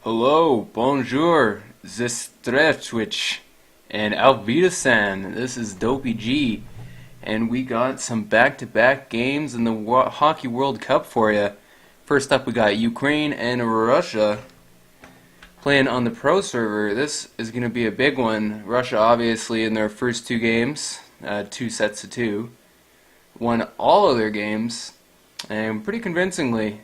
Hello, bonjour, Zestretwich, and Alvidasan. This is Dopey G, and we got some back-to-back games in the Hockey World Cup for you. First up, we got Ukraine and Russia playing on the pro server. This is going to be a big one. Russia, obviously, in their first two games, 2-2, won all of their games, and pretty convincingly.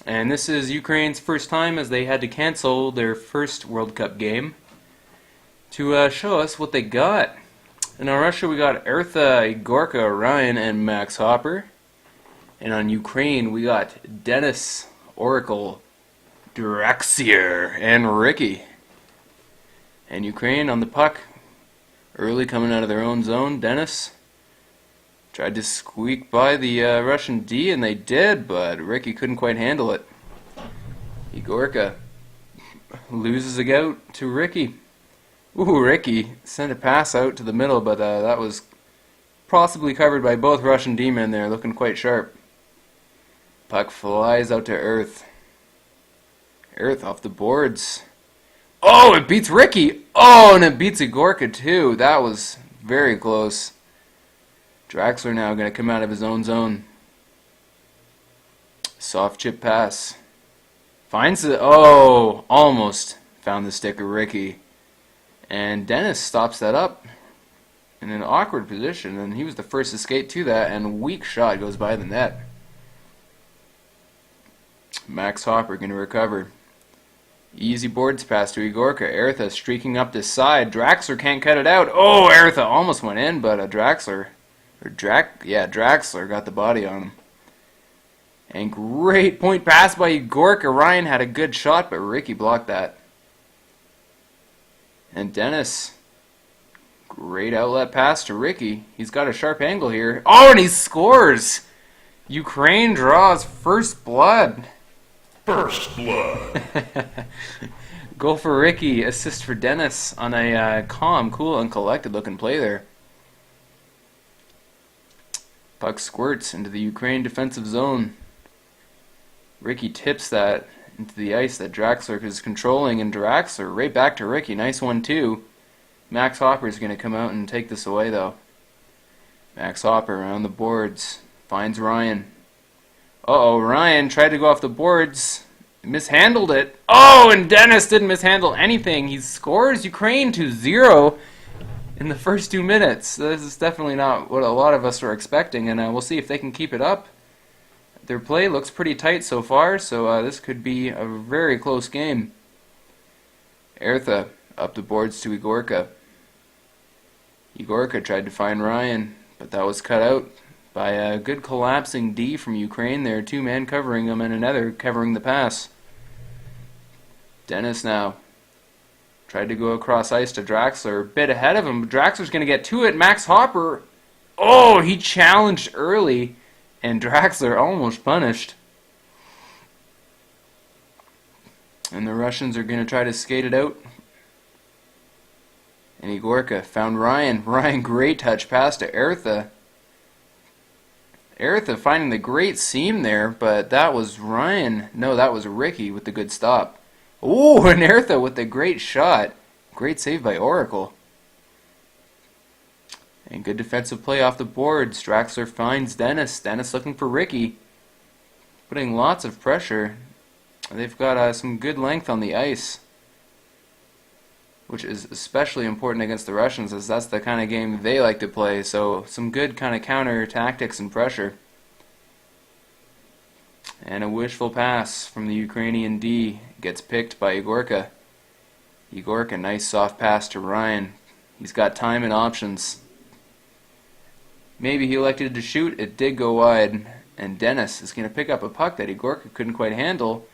And this is Ukraine's first time, as they had to cancel their first World Cup game to show us what they got. And on Russia, we got R.U.S.A, Igorka, Ryan, and Max Hopper. And on Ukraine, we got Dennis, Oracle, Draxier, and Ricky. And Ukraine on the puck, early coming out of their own zone. Dennis tried to squeak by the Russian D, and they did, but Ricky couldn't quite handle it. Igorka loses a gout to Ricky. Ooh, Ricky sent a pass out to the middle, but that was possibly covered by both Russian D-men there, looking quite sharp. Puck flies out to Earth. Earth off the boards. Oh, it beats Ricky! Oh, and it beats Igorka too. That was very close. Draxler now going to come out of his own zone. Soft chip pass. Finds it. Oh, almost found the stick of Ricky. And Dennis stops that up in an awkward position, and he was the first to skate to that, and weak shot goes by the net. Max Hopper going to recover. Easy boards pass to Igorka. R.U.S.A streaking up this side. Draxler can't cut it out. Oh, R.U.S.A almost went in, but Draxler got the body on him. And great point pass by Igorka. Ryan had a good shot, but Ricky blocked that. And Dennis, great outlet pass to Ricky. He's got a sharp angle here. Oh, and he scores! Ukraine draws first blood. First blood. Goal for Ricky, assist for Dennis on a calm, cool, and collected looking play there. Puck squirts into the Ukraine defensive zone. Ricky tips that into the ice that Draxler is controlling, and Draxler right back to Ricky. Nice one too. Max Hopper is going to come out and take this away though. Max Hopper around the boards. Finds Ryan. Uh-oh, Ryan tried to go off the boards. Mishandled it. Oh, and Dennis didn't mishandle anything. He scores Ukraine 2-0. In the first 2 minutes. This is definitely not what a lot of us were expecting, and we'll see if they can keep it up. Their play looks pretty tight so far, so this could be a very close game. R.U.S.A up the boards to Igorka. Igorka tried to find Ryan, but that was cut out by a good collapsing D from Ukraine there. Two men covering him and another covering the pass. Dennis now tried to go across ice to Draxler, a bit ahead of him, but Draxler's going to get to it. Max Hopper, oh, he challenged early, and Draxler almost punished. And the Russians are going to try to skate it out. And Igorka found Ryan. Ryan, great touch pass to R.U.S.A. R.U.S.A finding the great seam there, but that was Ryan. No, that was Ricky with the good stop. Ooh, and R.U.S.A with a great shot. Great save by Oracle. And good defensive play off the boards. Draxler finds Dennis. Dennis looking for Ricky. Putting lots of pressure. They've got some good length on the ice, which is especially important against the Russians, as that's the kind of game they like to play. So some good kind of counter tactics and pressure. And a wishful pass from the Ukrainian D gets picked by Igorka. Igorka, nice soft pass to Ryan. He's got time and options. Maybe he elected to shoot. It did go wide. And Dennis is going to pick up a puck that Igorka couldn't quite handle.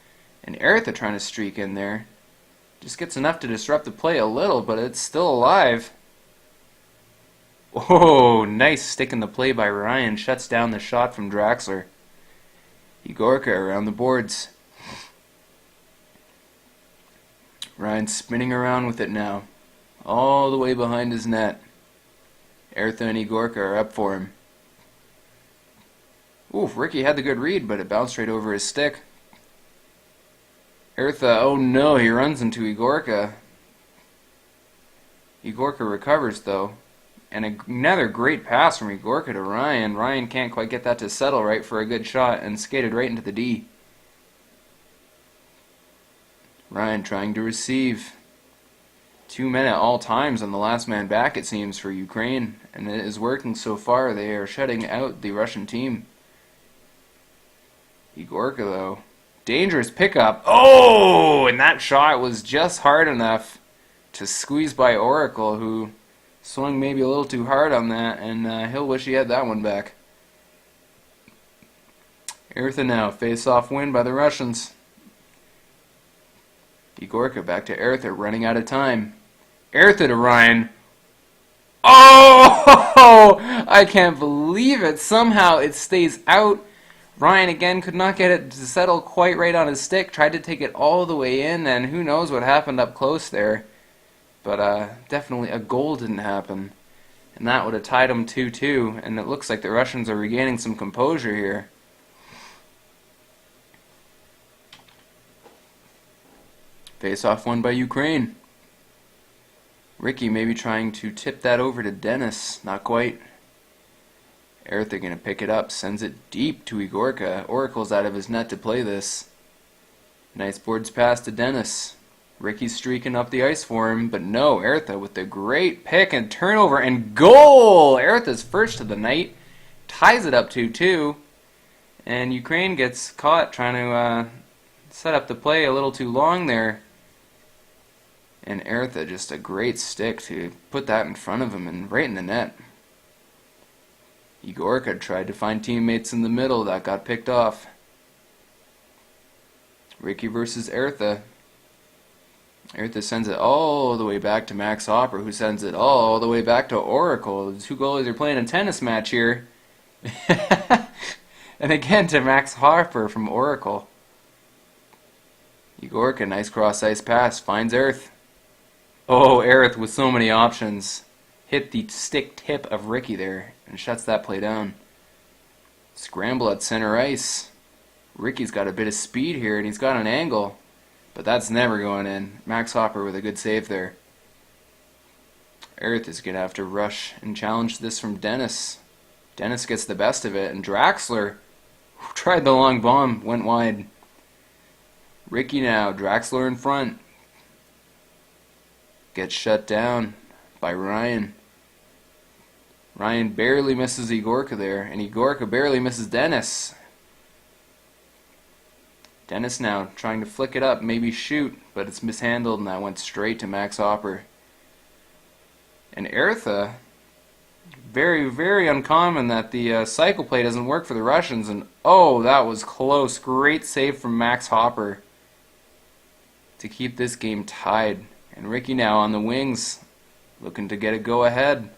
And R.U.S.A trying to streak in there. Just gets enough to disrupt the play a little, but it's still alive. Oh, nice stick in the play by Ryan. Shuts down the shot from Draxler. Igorka around the boards. Ryan spinning around with it now. All the way behind his net. R.U.S.A and Igorka are up for him. Ooh, Ricky had the good read, but it bounced right over his stick. Eartha, oh no, he runs into Igorka. Igorka recovers though. And another great pass from Igorka to Ryan. Ryan can't quite get that to settle right for a good shot and skated right into the D. Ryan trying to receive. 2 men at all times on the last man back, it seems, for Ukraine. And it is working so far. They are shutting out the Russian team. Igorka, though. Dangerous pickup. Oh! And that shot was just hard enough to squeeze by Oracle, who swung maybe a little too hard on that, and he'll wish he had that one back. Eartha now. Face-off win by the Russians. Igorka back to Eartha, running out of time. Eartha to Ryan. Oh! I can't believe it. Somehow it stays out. Ryan again could not get it to settle quite right on his stick. Tried to take it all the way in, and who knows what happened up close there. But definitely a goal didn't happen. And that would have tied him 2-2. And it looks like the Russians are regaining some composure here. Face-off won by Ukraine. Ricky maybe trying to tip that over to Dennis. Not quite. Eartha going to pick it up. Sends it deep to Igorka. Oracle's out of his net to play this. Nice boards pass to Dennis. Ricky's streaking up the ice for him. But no, Eartha with the great pick and turnover and goal! Eartha's first of the night. Ties it up 2-2. And Ukraine gets caught trying to set up the play a little too long there. And Eartha, just a great stick to put that in front of him and right in the net. Igorka tried to find teammates in the middle. That got picked off. Ricky versus Eartha. Eartha sends it all the way back to Max Hopper, who sends it all the way back to Oracle. The two goalies are playing a tennis match here. And again to Max Hopper from Oracle. Igorka, nice cross-ice pass, finds Earth. Oh, Earth with so many options. Hit the stick tip of Ricky there and shuts that play down. Scramble at center ice. Ricky's got a bit of speed here and he's got an angle. But that's never going in. Max Hopper with a good save there. Earth is going to have to rush and challenge this from Dennis. Dennis gets the best of it, and Draxler, who tried the long bomb, went wide. Ricky now, Draxler in front. Gets shut down by Ryan. Ryan barely misses Igorka there, and Igorka barely misses Dennis. Dennis now trying to flick it up, maybe shoot, but it's mishandled, and that went straight to Max Hopper. And Eartha, very, very uncommon that the cycle play doesn't work for the Russians, and oh, that was close. Great save from Max Hopper to keep this game tied. And Ricky now on the wings, looking to get a go-ahead.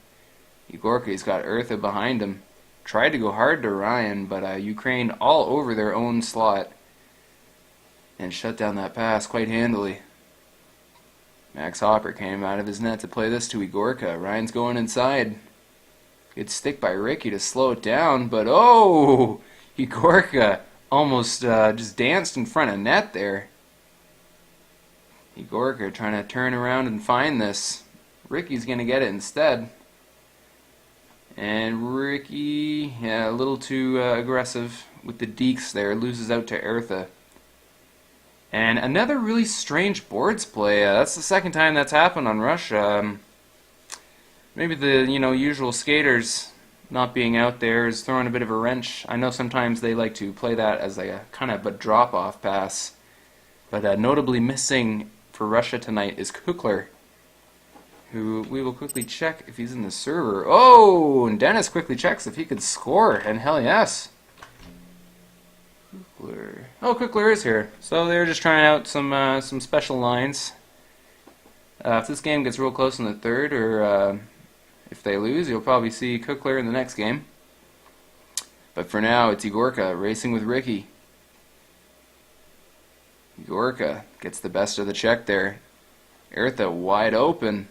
Igorka's got Eartha behind him. Tried to go hard to Ryan, but Ukraine all over their own slot. And shut down that pass quite handily. Max Hopper came out of his net to play this to Igorka. Ryan's going inside. Good stick by Ricky to slow it down, but oh! Igorka almost just danced in front of net there. Igorka trying to turn around and find this. Ricky's going to get it instead. And Ricky, yeah, a little too aggressive with the dekes there, loses out to Eartha. And another really strange boards play. That's the second time that's happened on RUS.A. Maybe the usual skaters not being out there is throwing a bit of a wrench. I know sometimes they like to play that as like a kind of a drop-off pass. But notably missing for RUS.A tonight is Kukler, who we will quickly check if he's in the server. Oh, and Dennis quickly checks if he could score, and hell yes. Kukler. Oh, Kukler is here. So they're just trying out some special lines. If this game gets real close in the third, or if they lose, you'll probably see Kukler in the next game. But for now, it's Igorka racing with Ricky. Igorka gets the best of the check there. Eartha wide open.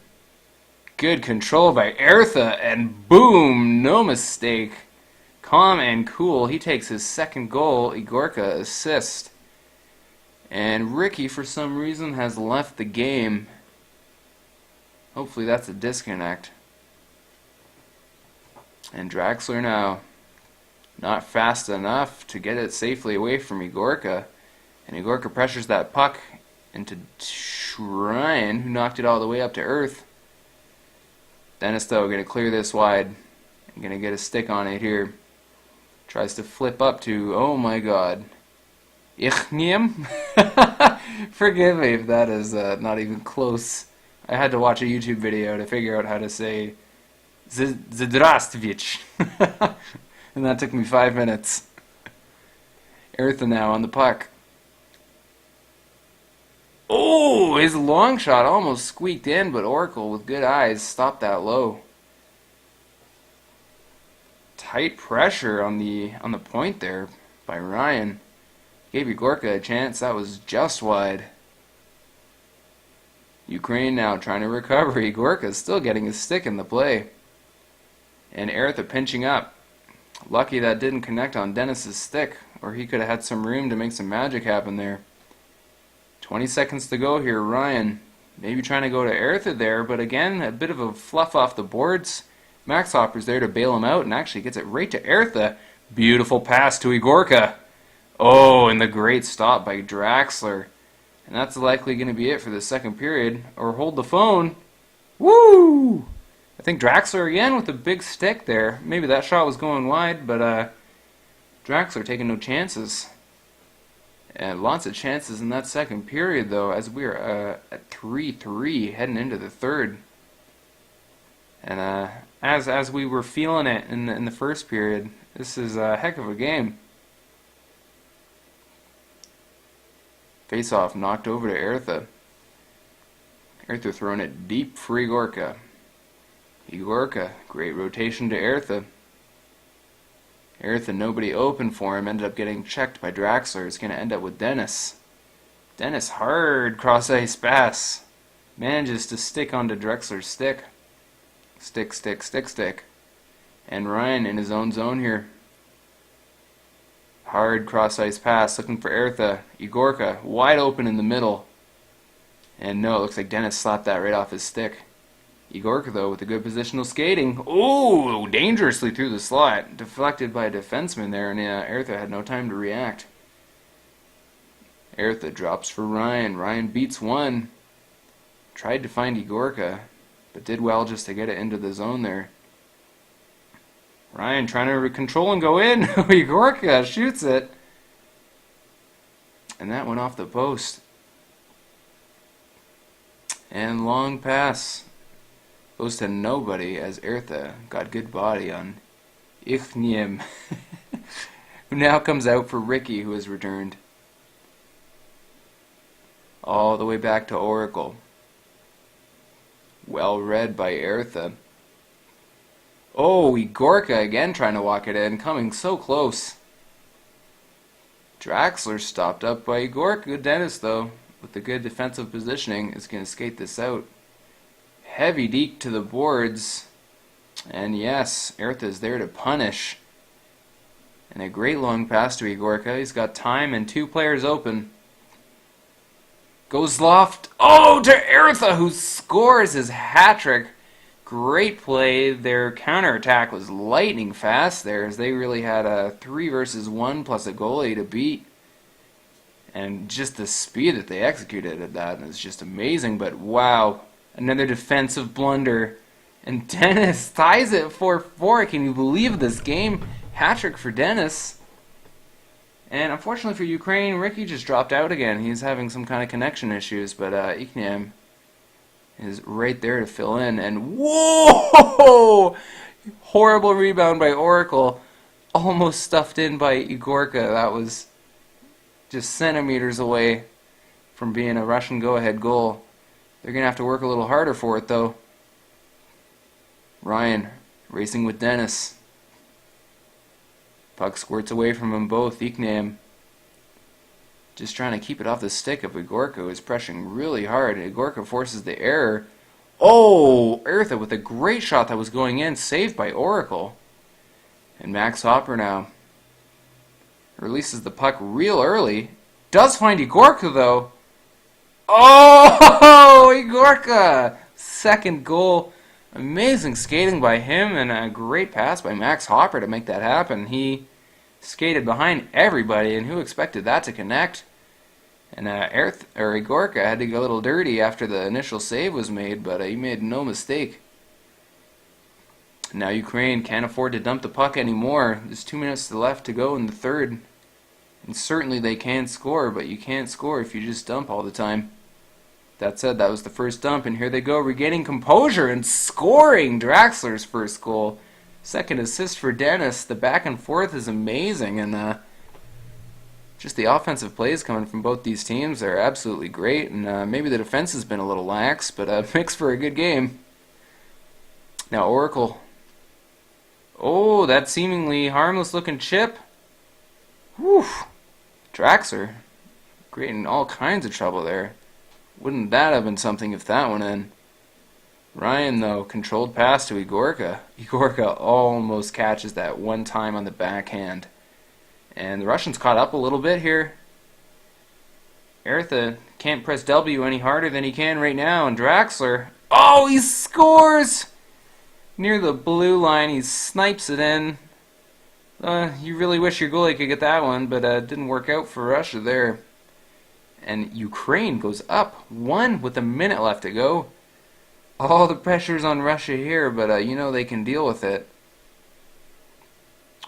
Good control by Eartha, and boom, no mistake. Calm and cool. He takes his second goal. Igorka assist. And Ricky, for some reason, has left the game. Hopefully that's a disconnect. And Draxler now, not fast enough to get it safely away from Igorka. And Igorka pressures that puck into Ryan, who knocked it all the way up to earth. Dennis, though, going to clear this wide. I'm going to get a stick on it here. Tries to flip up to, oh my god, Ichnium? Forgive me if that is not even close. I had to watch a YouTube video to figure out how to say Zdrastvich. And that took me 5 minutes. Eartha now on the puck. Oh, his long shot almost squeaked in, but Oracle with good eyes stopped that low. Tight pressure on the point there by Ryan. Gave Igorka a chance. That was just wide. Ukraine now trying to recover. Igorka still getting his stick in the play. And Eartha pinching up. Lucky that didn't connect on Dennis's stick, or he could have had some room to make some magic happen there. 20 seconds to go here. Ryan maybe trying to go to Eartha there, but again, a bit of a fluff off the boards. Max Hopper's there to bail him out and actually gets it right to Eartha. Beautiful pass to Igorka. Oh, and the great stop by Draxler. And that's likely going to be it for the second period. Or hold the phone. Woo! I think Draxler again with a big stick there. Maybe that shot was going wide, but Draxler taking no chances. And lots of chances in that second period, though, as we are at 3-3 heading into the third. And as we were feeling it in the first period, this is a heck of a game. Face-off knocked over to Eartha. Eartha throwing it deep for Igorka. Igorka, great rotation to Eartha. Eartha, nobody open for him, ended up getting checked by Draxler. It's going to end up with Dennis. Dennis, hard cross-ice pass. Manages to stick onto Drexler's stick. Stick, stick, stick, stick. And Ryan in his own zone here. Hard cross-ice pass, looking for Eartha. Igorka, wide open in the middle. And no, it looks like Dennis slapped that right off his stick. Igorka, though, with a good positional skating. Oh, dangerously through the slot. Deflected by a defenseman there, and Eartha had no time to react. Eartha drops for Ryan. Ryan beats one. Tried to find Igorka, but did well just to get it into the zone there. Ryan trying to control and go in. Igorka shoots it. And that went off the post. And long pass. Goes to nobody as Eartha got good body on Ichnium. Who now comes out for Ricky, who has returned. All the way back to Oracle. Well read by Eartha. Oh, Igorka again trying to walk it in, coming so close. Draxler stopped up by Igorka. Dennis, though, with the good defensive positioning, is going to skate this out. Heavy deke to the boards. And yes, Eartha is there to punish. And a great long pass to Igorka. He's got time and two players open. Goes loft. Oh, to Eartha, who scores his hat-trick. Great play. Their counterattack was lightning fast there, as they really had a 3 versus 1 plus a goalie to beat. And just the speed that they executed at that is just amazing. But wow, another defensive blunder. And Dennis ties it 4-4. Can you believe this game? Hat-trick for Dennis. And unfortunately for Ukraine, Ricky just dropped out again. He's having some kind of connection issues, but Ichnium is right there to fill in. And whoa! Horrible rebound by Oracle. Almost stuffed in by Igorka. That was just centimeters away from being a Russian go-ahead goal. They're going to have to work a little harder for it, though. Ryan racing with Dennis. Puck squirts away from them both. Ichnium just trying to keep it off the stick of Igorka, who is pressing really hard. Igorka forces the error. Oh, Eartha with a great shot that was going in, saved by Oracle. And Max Hopper now releases the puck real early. Does find Igorka, though. Oh, Igorka! Second goal. Amazing skating by him, and a great pass by Max Hopper to make that happen. He skated behind everybody, and who expected that to connect? And Igorka had to go a little dirty after the initial save was made, but he made no mistake. Now Ukraine can't afford to dump the puck anymore. There's 2 minutes left to go in the third. And certainly they can score, but you can't score if you just dump all the time. That said, that was the first dump, and here they go, regaining composure and scoring Draxler's first goal. Second assist for Dennis. The back and forth is amazing, and just the offensive plays coming from both these teams are absolutely great, and maybe the defense has been a little lax, but makes for a good game. Now Oracle. Oh, that seemingly harmless-looking chip. Whew. Draxler creating all kinds of trouble there. Wouldn't that have been something if that went in? Ryan, though, controlled pass to Igorka. Igorka almost catches that one time on the backhand. And the Russians caught up a little bit here. Ertha can't press W any harder than he can right now. And Draxler, oh, he scores! Near the blue line, he snipes it in. You really wish your goalie could get that one, but it didn't work out for Russia there. And Ukraine goes up 1 with a minute left to go. All the pressure's on Russia here, but you know they can deal with it.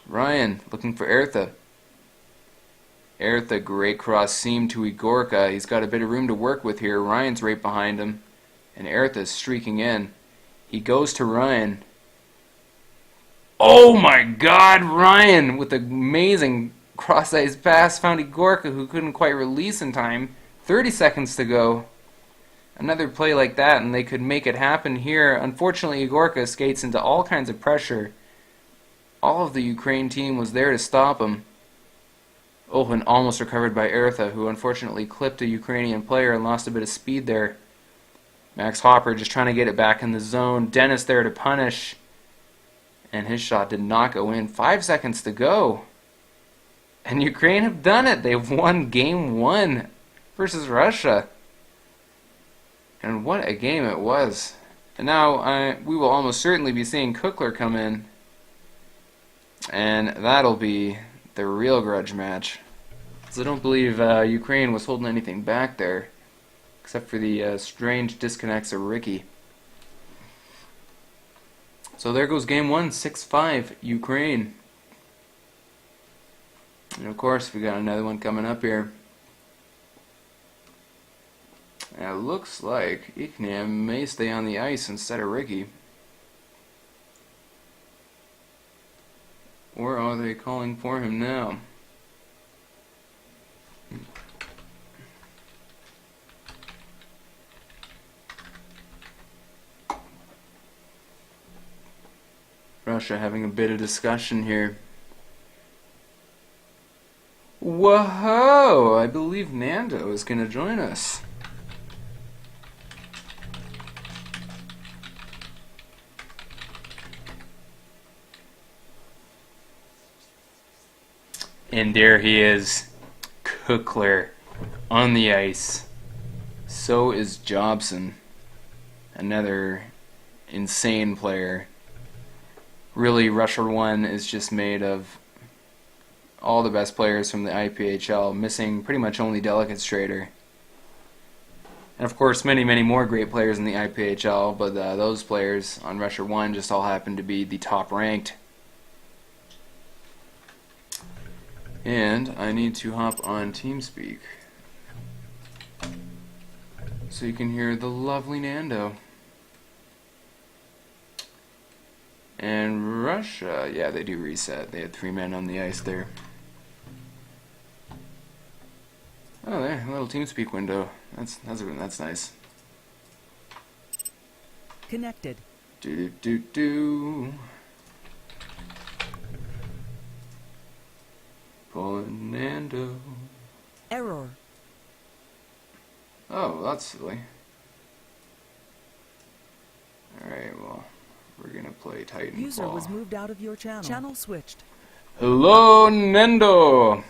Ryan looking for Ertha. Ertha, great cross seam to Igorka. He's got a bit of room to work with here. Ryan's right behind him. And Ertha's streaking in. He goes to Ryan. Oh my God, Ryan with an amazing cross-ice pass found Igorka, who couldn't quite release in time. 30 seconds to go. Another play like that and they could make it happen here. Unfortunately, Igorka skates into all kinds of pressure. All of the Ukraine team was there to stop him. Oh, and almost recovered by Ertha, who unfortunately clipped a Ukrainian player and lost a bit of speed there. Max Hopper just trying to get it back in the zone. Dennis there to punish. And his shot did not go in. 5 seconds to go. And Ukraine have done it. They've won game 1 versus Russia. And what a game it was. And now we will almost certainly be seeing Kukler come in. And that'll be the real grudge match. So I don't believe Ukraine was holding anything back there. Except for the strange disconnects of Ricky. So there goes game 1, 6-5, Ukraine. And of course, we got another one coming up here. And it looks like Iknam may stay on the ice instead of Ricky. Or are they calling for him now? Russia having a bit of discussion here. Whoa! I believe Nando is going to join us. And there he is, Kukler, on the ice. So is Jobson, another insane player. Really, Russia 1 is just made of all the best players from the IPHL, missing pretty much only Delicate Strader. And of course, many, many more great players in the IPHL, but those players on Russia 1 just all happen to be the top ranked. And I need to hop on TeamSpeak so you can hear the lovely Nando. And Russia, yeah, they do reset. They had 3 men on the ice there. Oh, there, a little TeamSpeak window. That's nice. Connected. Do do do. Pulling Nando. Error. Oh, that's silly. Alright, well, we're gonna play Titanfall. User was moved out of your channel. Channel switched. Hello, Nando!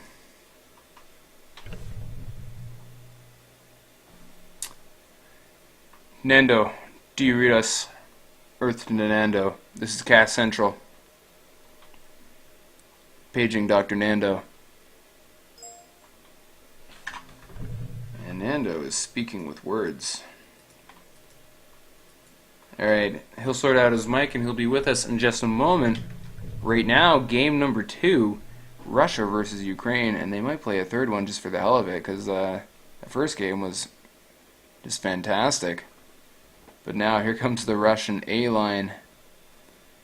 Nando, do you read us? Earth to Nando. This is Cast Central. Paging Dr. Nando. And Nando is speaking with words. Alright, he'll sort out his mic and he'll be with us in just a moment. Right now, game number 2, Russia versus Ukraine, and they might play a third one just for the hell of it, because the first game was just fantastic. But now here comes the Russian A-line,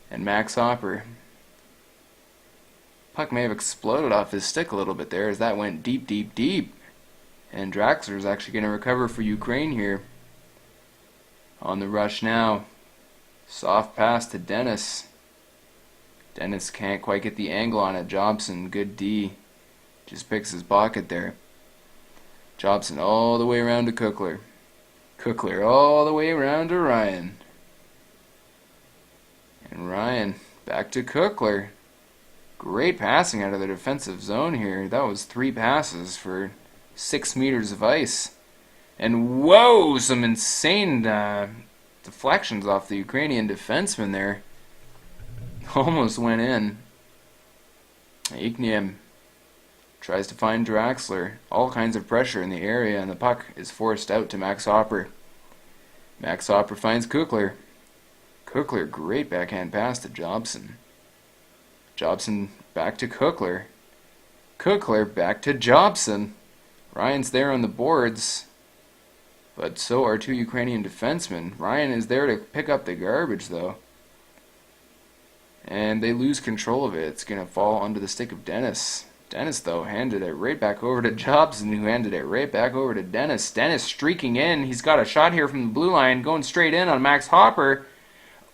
and Max Hopper. Puck may have exploded off his stick a little bit there as that went deep, deep, deep. And Draxler is actually going to recover for Ukraine here. On the rush now. Soft pass to Dennis. Dennis can't quite get the angle on it. Jobson, good D. Just picks his pocket there. Jobson all the way around to Cookler. Cookler all the way around to Ryan. And Ryan back to Cookler. Great passing out of the defensive zone here. That was 3 passes for 6 meters of ice. And whoa, some insane deflections off the Ukrainian defenseman there. Almost went in. Ikniam tries to find Draxler. All kinds of pressure in the area, and the puck is forced out to Max Hopper. Max Hopper finds Cookler. Cookler, great backhand pass to Jobson. Jobson back to Cookler. Cookler back to Jobson. Ryan's there on the boards, but so are 2 Ukrainian defensemen. Ryan is there to pick up the garbage, though. And they lose control of it. It's going to fall onto the stick of Dennis. Dennis, though, handed it right back over to Jobson, who handed it right back over to Dennis. Dennis streaking in. He's got a shot here from the blue line, going straight in on Max Hopper.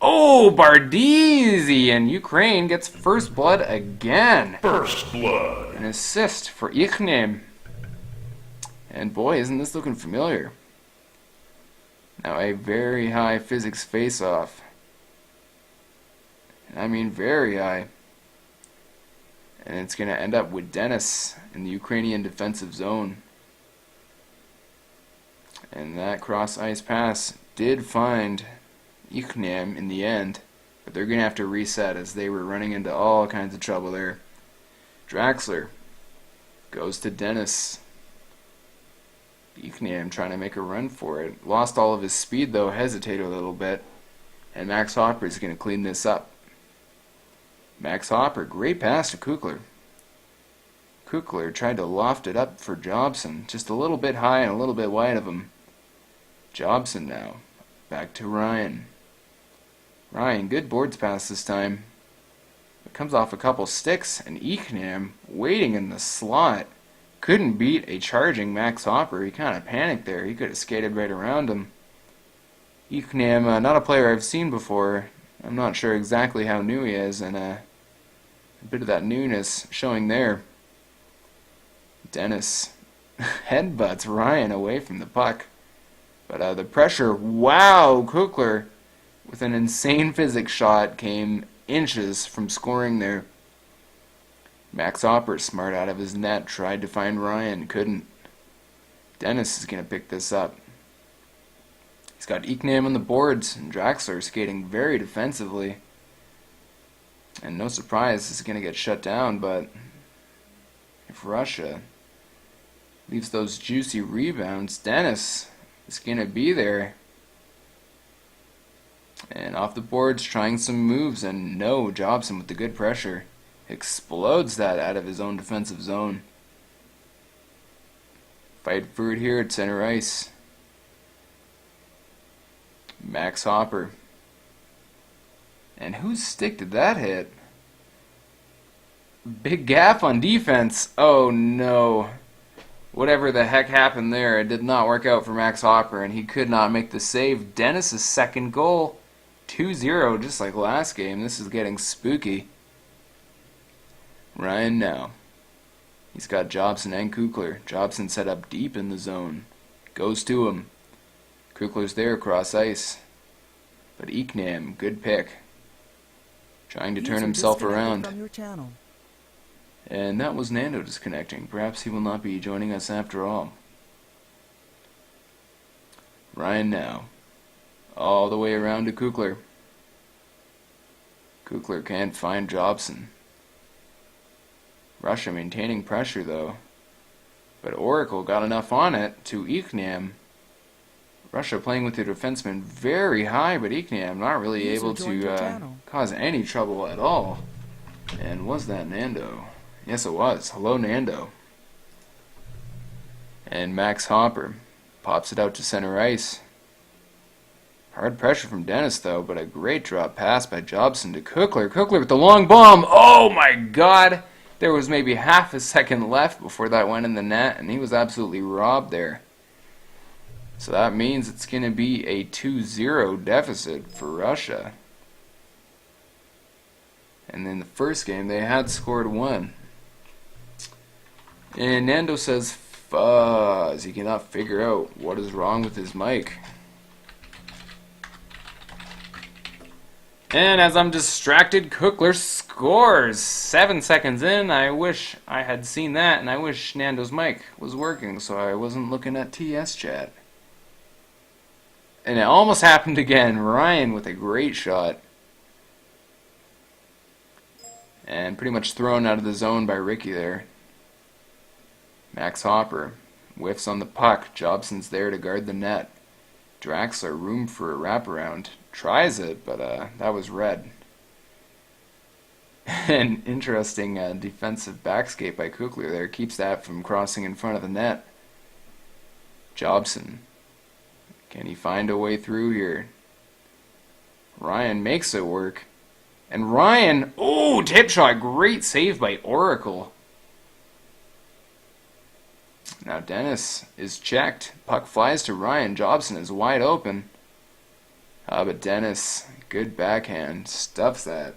Oh, Bardisi, and Ukraine gets first blood again. First blood. An assist for Ichnem. And boy, isn't this looking familiar. Now a very high physics face-off. I mean very high. And it's going to end up with Dennis in the Ukrainian defensive zone. And that cross-ice pass did find Ichnem in the end, but they're going to have to reset as they were running into all kinds of trouble there. Draxler goes to Dennis. Ichnem trying to make a run for it. Lost all of his speed though, hesitated a little bit, and Max Hopper is going to clean this up. Max Hopper, great pass to Cookler. Cookler tried to loft it up for Jobson, just a little bit high and a little bit wide of him. Jobson now, back to Ryan. Ryan, good boards pass this time. It comes off a couple sticks, and Ichnem, waiting in the slot, couldn't beat a charging Max Hopper. He kind of panicked there. He could have skated right around him. Ichnem, not a player I've seen before. I'm not sure exactly how new he is, and a bit of that newness showing there. Dennis headbutts Ryan away from the puck. But the pressure, wow, Cookler with an insane physics shot came inches from scoring there. Max Hopper, smart out of his net, tried to find Ryan, couldn't. Dennis is going to pick this up. He's got Ichnem on the boards, and Draxler skating very defensively. And no surprise, this is going to get shut down, but if Russia leaves those juicy rebounds, Dennis is going to be there. And off the boards, trying some moves, and no, Jobson with the good pressure explodes that out of his own defensive zone. Fight for it here at center ice. Max Hopper. And whose stick did that hit? Big gap on defense. Oh no. Whatever the heck happened there, it did not work out for Max Hopper, and he could not make the save. Dennis' second goal. 2-0, just like last game. This is getting spooky. Ryan now. He's got Jobson and Cookler. Jobson set up deep in the zone. Goes to him. Cookler's there across ice. But Ichnem, good pick. Trying to turn himself around. From your channel. And that was Nando disconnecting. Perhaps he will not be joining us after all. Ryan now. all the way around to Kukler. Kukler can't find Jobson. Russia maintaining pressure though. But Oracle got enough on it to Ikniam. Russia playing with their defenseman very high, but Ikniam not really User able joined your to channel. cause any trouble at all. And was that Nando? Yes, it was. Hello, Nando. And Max Hopper pops it out to center ice. Hard pressure from Dennis, though, but a great drop pass by Jobson to Kukler. Kukler with the long bomb. Oh, my God. There was maybe half a second left before that went in the net, and he was absolutely robbed there. So that means it's going to be a 2-0 deficit for Russia. And in the first game, they had scored 1. And Nando says, fuzz. He cannot figure out what is wrong with his mic. And as I'm distracted, Kukler scores. 7 seconds in. I wish I had seen that, and I wish Nando's mic was working so I wasn't looking at TS chat. And it almost happened again. Ryan with a great shot. And pretty much thrown out of the zone by Ricky there. Max Hopper whiffs on the puck. Jobson's there to guard the net. Draxler, room for a wraparound. Tries it, but that was red. An interesting defensive backskate by Kukler there. Keeps that from crossing in front of the net. Jobson. Can he find a way through here? Ryan makes it work. And Ryan, oh, tip shot, great save by Oracle. Now Dennis is checked. Puck flies to Ryan. Jobson is wide open. But Dennis, good backhand, stuffs that.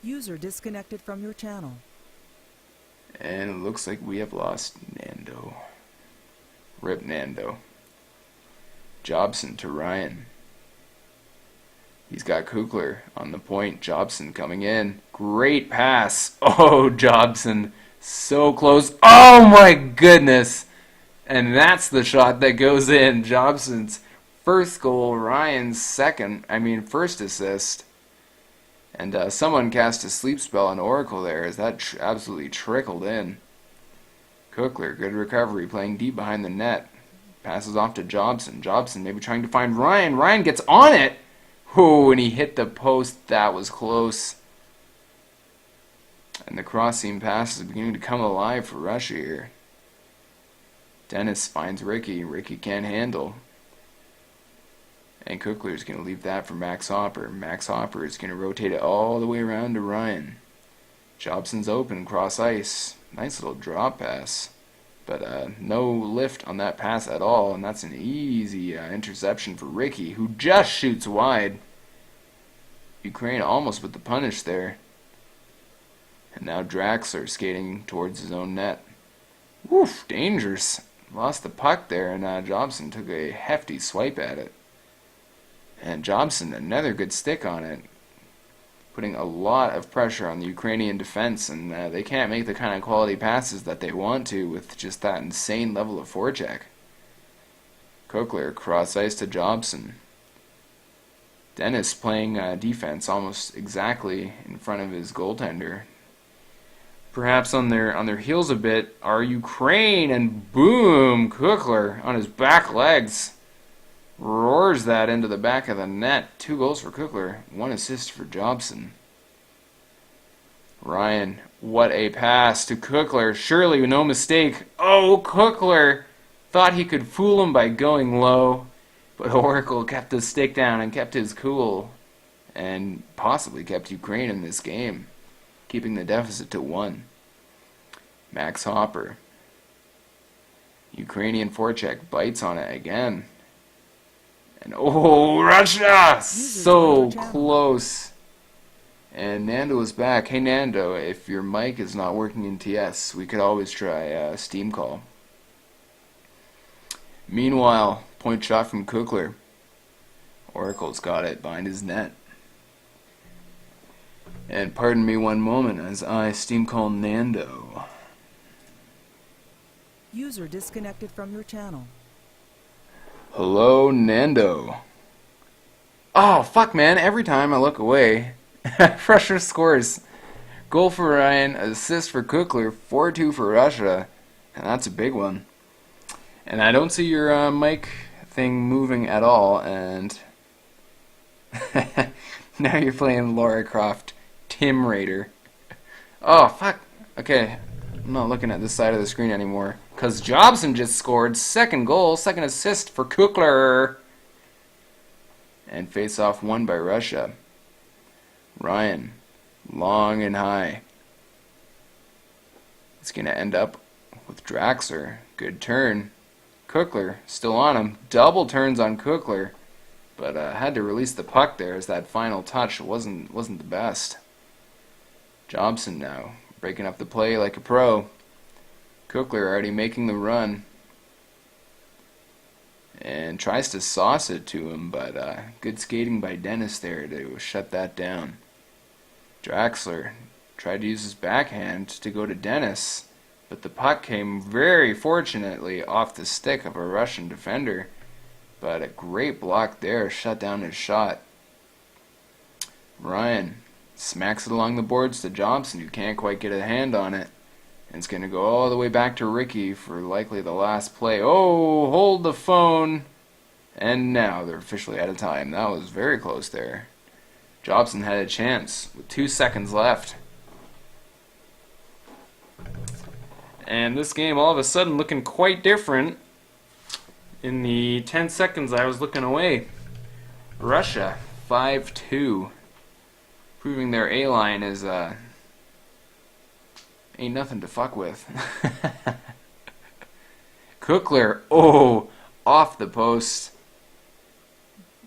User disconnected from your channel. And it looks like we have lost Nando. Rip Nando. Jobson to Ryan. He's got Kukler on the point. Jobson coming in. Great pass. Oh, Jobson. So close. Oh, my goodness. And that's the shot that goes in. Jobson's first goal. Ryan's first assist. And someone cast a sleep spell on Oracle there as that absolutely trickled in. Kukler, good recovery, playing deep behind the net. Passes off to Jobson. Jobson maybe trying to find Ryan. Ryan gets on it. Oh, and he hit the post. That was close. And the cross-seam pass is beginning to come alive for Russia here. Dennis finds Ricky. Ricky can't handle. And Kukler is going to leave that for Max Hopper. Max Hopper is going to rotate it all the way around to Ryan. Jobson's open, cross ice. Nice little drop pass. But no lift on that pass at all, and that's an easy interception for Ricky, who just shoots wide. Ukraine almost with the punish there. And now Draxler skating towards his own net. Woof, dangerous. Lost the puck there, and Jobson took a hefty swipe at it. And Jobson, another good stick on it. Putting a lot of pressure on the Ukrainian defense, and they can't make the kind of quality passes that they want to with just that insane level of forecheck. Kukler cross ice to Jobson. Dennis playing defense almost exactly in front of his goaltender. Perhaps on their heels a bit are Ukraine, and boom, Kukler on his back legs roars that into the back of the net. 2 goals for Kukler, 1 assist for Jobson. Ryan, what a pass to Kukler. Surely no mistake. Oh, Kukler thought he could fool him by going low, but Oracle kept the stick down and kept his cool, and possibly kept Ukraine in this game, keeping the deficit to 1. Max Hopper. Ukrainian forecheck bites on it again. And oh, Russia! So close. And Nando is back. Hey Nando, if your mic is not working in TS, we could always try a Steam call. Meanwhile, point shot from Kukler. Oracle's got it behind his net. And pardon me one moment as I Steam call Nando. User disconnected from your channel. Hello, Nando. Oh, fuck, man. Every time I look away, Russia scores. Goal for Ryan, assist for Kukler, 4-2 for Russia. And that's a big one. And I don't see your mic thing moving at all, and now you're playing Lara Croft Tim Raider. Oh, fuck. Okay, I'm not looking at this side of the screen anymore. Because Jobson just scored second goal, second assist for Kukler. And face-off won by Russia. Ryan, long and high. It's going to end up with Draxler. Good turn. Kukler still on him. Double turns on Kukler. But had to release the puck there as that final touch wasn't the best. Jobson now breaking up the play like a pro. Kukler already making the run. And tries to sauce it to him, but good skating by Dennis there to shut that down. Draxler tried to use his backhand to go to Dennis, but the puck came very fortunately off the stick of a Russian defender. But a great block there, shut down his shot. Ryan smacks it along the boards to Jobson, who can't quite get a hand on it. And it's going to go all the way back to Ricky for likely the last play. Oh, hold the phone. And now they're officially out of time. That was very close there. Jobson had a chance with 2 seconds left. And this game all of a sudden looking quite different. In the 10 seconds I was looking away. Russia 5-2. Proving their A-line is ain't nothing to fuck with. Kukler, oh, off the post.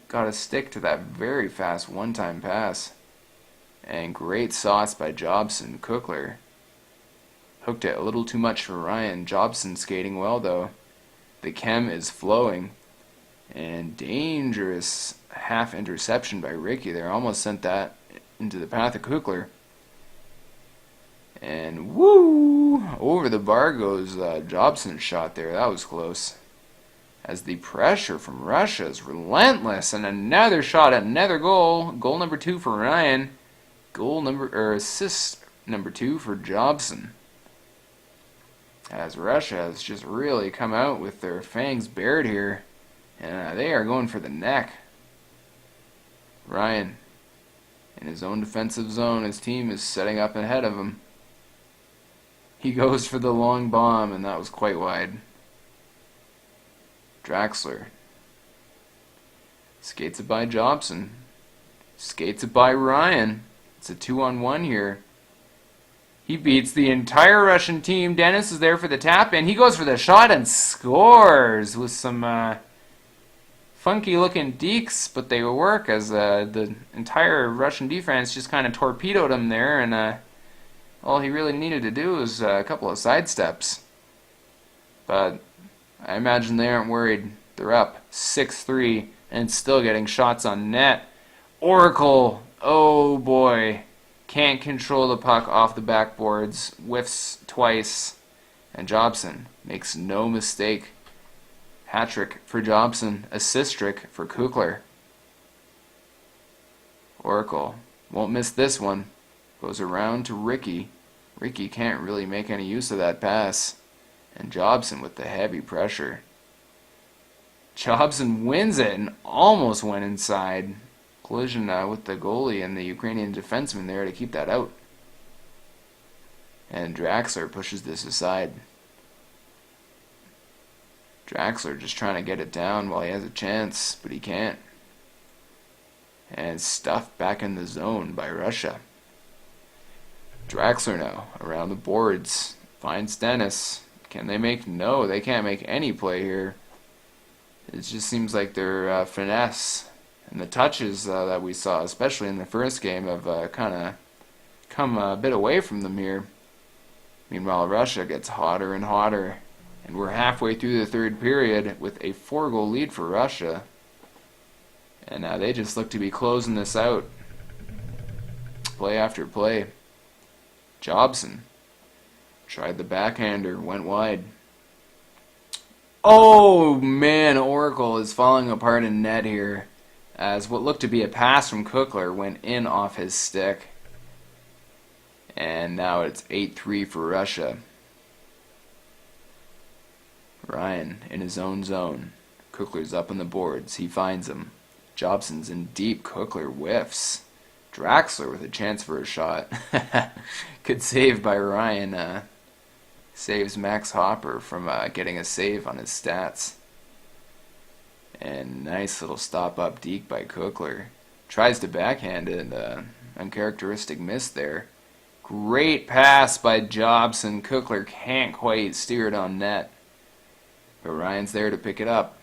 Got to stick to that very fast one-time pass. And great sauce by Jobson. Kukler hooked it a little too much for Ryan. Jobson skating well, though. The chem is flowing. And dangerous half interception by Ricky there. Almost sent that into the path of Kukler. And woo! Over the bar goes Jobson's shot there. That was close. As the pressure from Russia is relentless. And another shot, another goal. Goal number 2 for Ryan. Assist number 2 for Jobson. As Russia has just really come out with their fangs bared here. And they are going for the neck. Ryan, in his own defensive zone, his team is setting up ahead of him. He goes for the long bomb, and that was quite wide. Draxler skates it by Jobson. Skates it by Ryan. It's a 2-on-1 here. He beats the entire Russian team. Dennis is there for the tap, and he goes for the shot and scores with some funky-looking dekes, but they work as the entire Russian defense just kind of torpedoed him there, and all he really needed to do was a couple of sidesteps. But I imagine they aren't worried. They're up 6-3 and still getting shots on net. Oracle, oh boy, can't control the puck off the backboards, whiffs twice, and Jobson makes no mistake. Hat-trick for Jobson, assist-trick for Kukler. Oracle won't miss this one. Goes around to Ricky. Ricky can't really make any use of that pass. And Jobson with the heavy pressure. Jobson wins it and almost went inside. Collision with the goalie and the Ukrainian defenseman there to keep that out. And Draxler pushes this aside. Draxler just trying to get it down while he has a chance, but he can't. And stuffed back in the zone by Russia. Draxler now around the boards. Finds Dennis. Can they make? No, they can't make any play here. It just seems like their finesse and the touches that we saw, especially in the first game, have kind of come a bit away from them here. Meanwhile, Russia gets hotter and hotter. And we're halfway through the third period with a 4-goal lead for Russia. And they just look to be closing this out. Play after play. Jobson tried the backhander, went wide. Oh man, Oracle is falling apart in net here, as what looked to be a pass from Cookler went in off his stick. And now it's 8-3 for Russia. Ryan in his own zone. Cookler's up on the boards. He finds him. Jobson's in deep. Cookler whiffs. Draxler with a chance for a shot. Good save by Ryan. Saves Max Hopper from getting a save on his stats. And nice little stop up deke by Cookler. Tries to backhand it. Uncharacteristic miss there. Great pass by Jobson. Cookler can't quite steer it on net. But Ryan's there to pick it up.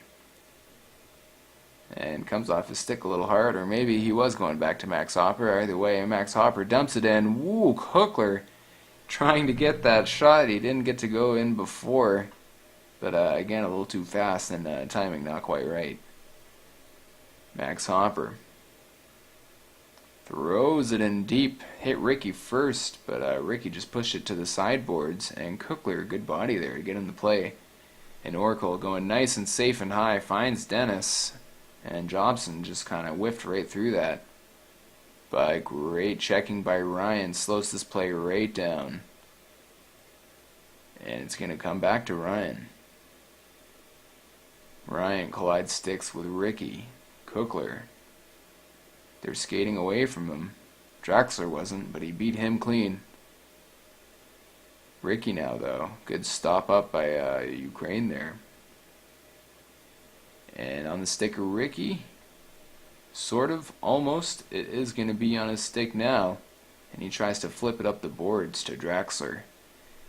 And comes off his stick a little hard, or maybe he was going back to Max Hopper. Either way, Max Hopper dumps it in. Woo, Cookler trying to get that shot. He didn't get to go in before. But again, a little too fast and timing not quite right. Max Hopper throws it in deep. Hit Ricky first, but Ricky just pushed it to the sideboards. And Cookler, good body there to get him to play. And Oracle going nice and safe and high, finds Dennis. And Jobson just kind of whiffed right through that. But great checking by Ryan, slows this play right down. And it's going to come back to Ryan. Ryan collides sticks with Ricky. Cookler. They're skating away from him. Draxler wasn't, but he beat him clean. Ricky now, though. Good stop up by Ukraine there. And on the stick of Ricky, sort of, almost, it is going to be on his stick now. And he tries to flip it up the boards to Draxler.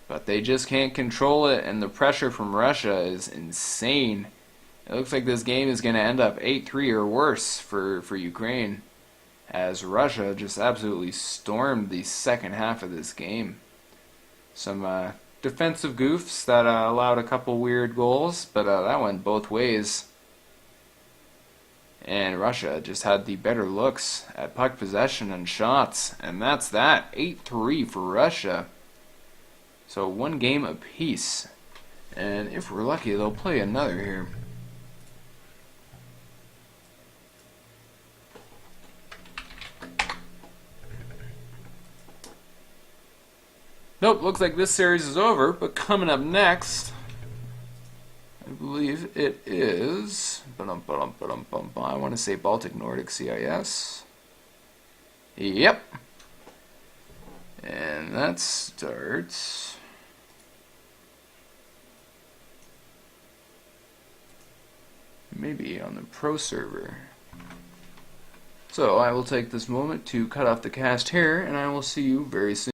But they just can't control it, and the pressure from Russia is insane. It looks like this game is going to end up 8-3 or worse for Ukraine, as Russia just absolutely stormed the second half of this game. Some defensive goofs that allowed a couple weird goals, but that went both ways. And Russia just had the better looks at puck possession and shots, and that's that. 8-3 for Russia. So one game apiece, and if we're lucky, they'll play another here. Nope, looks like this series is over, but coming up next, I believe it is, I want to say Baltic Nordic CIS. Yep. And that starts maybe on the pro server. So I will take this moment to cut off the cast here, and I will see you very soon.